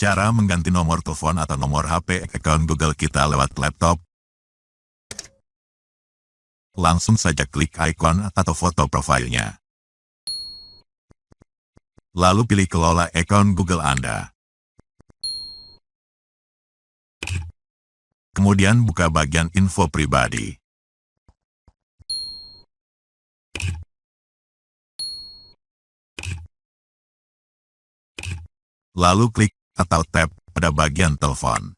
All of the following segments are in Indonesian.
Cara mengganti nomor telepon atau nomor HP akun Google kita lewat laptop. Langsung saja klik ikon atau foto profilnya. Lalu pilih kelola akun Google Anda. Kemudian buka bagian info pribadi. Lalu klik atau tap pada bagian telepon.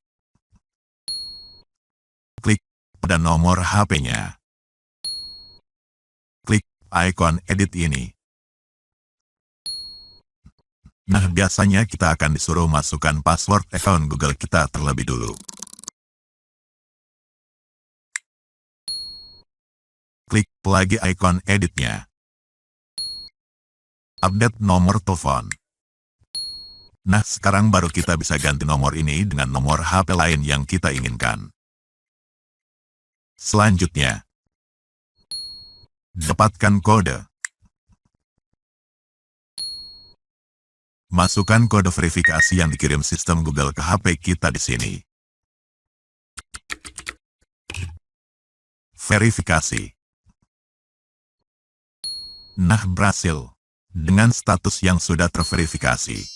Klik pada nomor HP-nya. Klik ikon edit ini. Nah, biasanya kita akan disuruh masukkan password akun Google kita terlebih dulu. Klik lagi ikon editnya. Update nomor telepon. Nah, sekarang baru kita bisa ganti nomor ini dengan nomor HP lain yang kita inginkan. Selanjutnya, dapatkan kode. Masukkan kode verifikasi yang dikirim sistem Google ke HP kita di sini. Verifikasi. Nah, berhasil. Dengan status yang sudah terverifikasi.